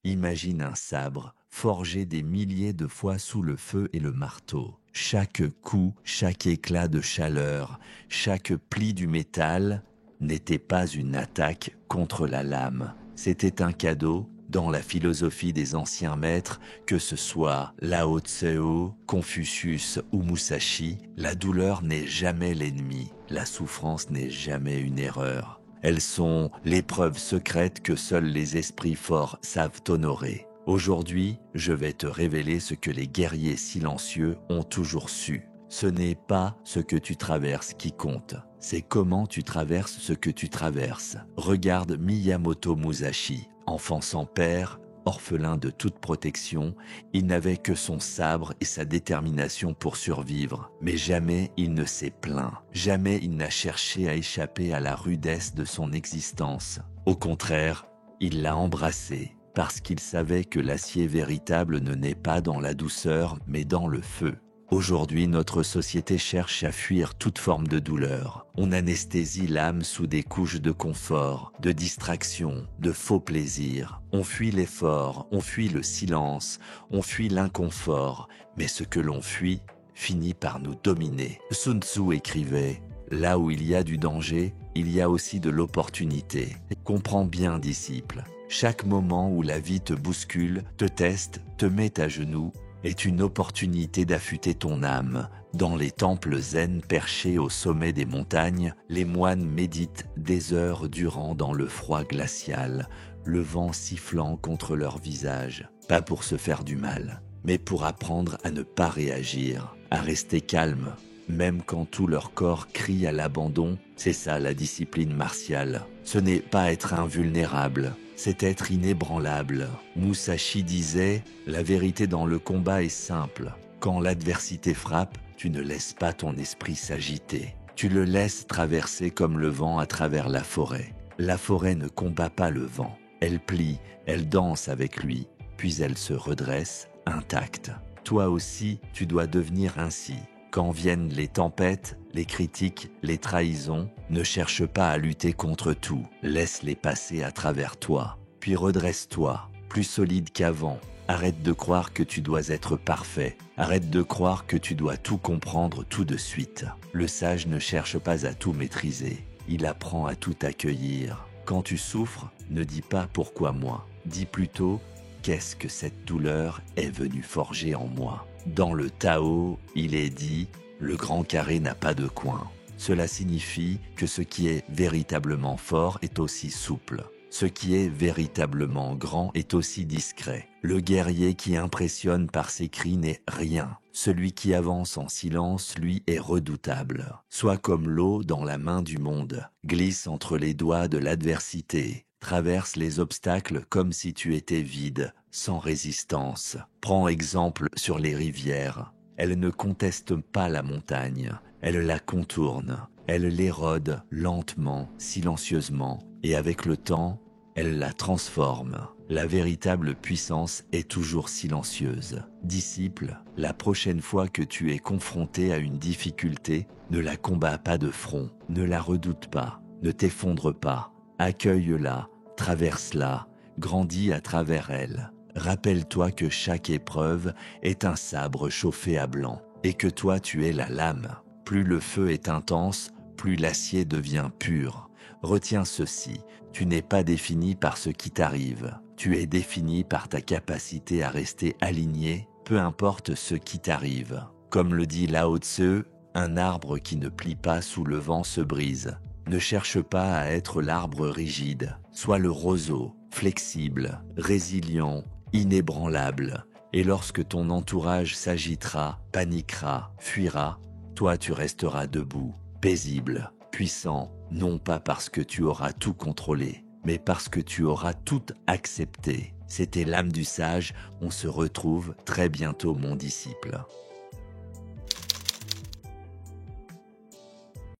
Imagine un sabre, forgé des milliers de fois sous le feu et le marteau. Chaque coup, chaque éclat de chaleur, chaque pli du métal n'était pas une attaque contre la lame. C'était un cadeau. Dans la philosophie des anciens maîtres, que ce soit Lao Tseu, Confucius ou Musashi, la douleur n'est jamais l'ennemi, la souffrance n'est jamais une erreur. Elles sont l'épreuve secrète que seuls les esprits forts savent honorer. Aujourd'hui, je vais te révéler ce que les guerriers silencieux ont toujours su. Ce n'est pas ce que tu traverses qui compte, c'est comment tu traverses ce que tu traverses. Regarde Miyamoto Musashi, enfant sans père, orphelin de toute protection, il n'avait que son sabre et sa détermination pour survivre. Mais jamais il ne s'est plaint, jamais il n'a cherché à échapper à la rudesse de son existence. Au contraire, il l'a embrassée, parce qu'il savait que l'acier véritable ne naît pas dans la douceur, mais dans le feu. Aujourd'hui, notre société cherche à fuir toute forme de douleur. On anesthésie l'âme sous des couches de confort, de distraction, de faux plaisirs. On fuit l'effort, on fuit le silence, on fuit l'inconfort. Mais ce que l'on fuit finit par nous dominer. Sun Tzu écrivait « Là où il y a du danger, il y a aussi de l'opportunité. » Comprends bien, disciple. Chaque moment où la vie te bouscule, te teste, te met à genoux, est une opportunité d'affûter ton âme. Dans les temples zen perchés au sommet des montagnes, les moines méditent des heures durant dans le froid glacial, le vent sifflant contre leur visage, pas pour se faire du mal, mais pour apprendre à ne pas réagir, à rester calme, même quand tout leur corps crie à l'abandon. C'est ça la discipline martiale. Ce n'est pas être invulnérable, c'est être inébranlable. Musashi disait « La vérité dans le combat est simple. Quand l'adversité frappe, tu ne laisses pas ton esprit s'agiter. Tu le laisses traverser comme le vent à travers la forêt. La forêt ne combat pas le vent. Elle plie, elle danse avec lui, puis elle se redresse intacte. Toi aussi, tu dois devenir ainsi. Quand viennent les tempêtes, les critiques, les trahisons, ne cherche pas à lutter contre tout. Laisse-les passer à travers toi. Puis redresse-toi, plus solide qu'avant. Arrête de croire que tu dois être parfait. Arrête de croire que tu dois tout comprendre tout de suite. Le sage ne cherche pas à tout maîtriser. Il apprend à tout accueillir. Quand tu souffres, ne dis pas « pourquoi moi ?» Dis plutôt « qu'est-ce que cette douleur est venue forger en moi ?» Dans le Tao, il est dit « le grand carré n'a pas de coin ». Cela signifie que ce qui est véritablement fort est aussi souple. Ce qui est véritablement grand est aussi discret. Le guerrier qui impressionne par ses cris n'est rien. Celui qui avance en silence, lui, est redoutable. Sois comme l'eau dans la main du monde. Glisse entre les doigts de l'adversité. Traverse les obstacles comme si tu étais vide, sans résistance. Prends exemple sur les rivières. Elles ne contestent pas la montagne. Elles la contournent. Elles l'érode lentement, silencieusement. Et avec le temps, elle la transforme. La véritable puissance est toujours silencieuse. Disciple, la prochaine fois que tu es confronté à une difficulté, ne la combats pas de front, ne la redoute pas, ne t'effondre pas. Accueille-la, traverse-la, grandis à travers elle. Rappelle-toi que chaque épreuve est un sabre chauffé à blanc et que toi tu es la lame. Plus le feu est intense, plus l'acier devient pur. Retiens ceci, tu n'es pas défini par ce qui t'arrive. Tu es défini par ta capacité à rester aligné, peu importe ce qui t'arrive. Comme le dit Lao Tseu, un arbre qui ne plie pas sous le vent se brise. Ne cherche pas à être l'arbre rigide. Sois le roseau, flexible, résilient, inébranlable. Et lorsque ton entourage s'agitera, paniquera, fuira, toi tu resteras debout, paisible, puissant, non pas parce que tu auras tout contrôlé, mais parce que tu auras tout accepté. C'était l'âme du sage, on se retrouve très bientôt mon disciple.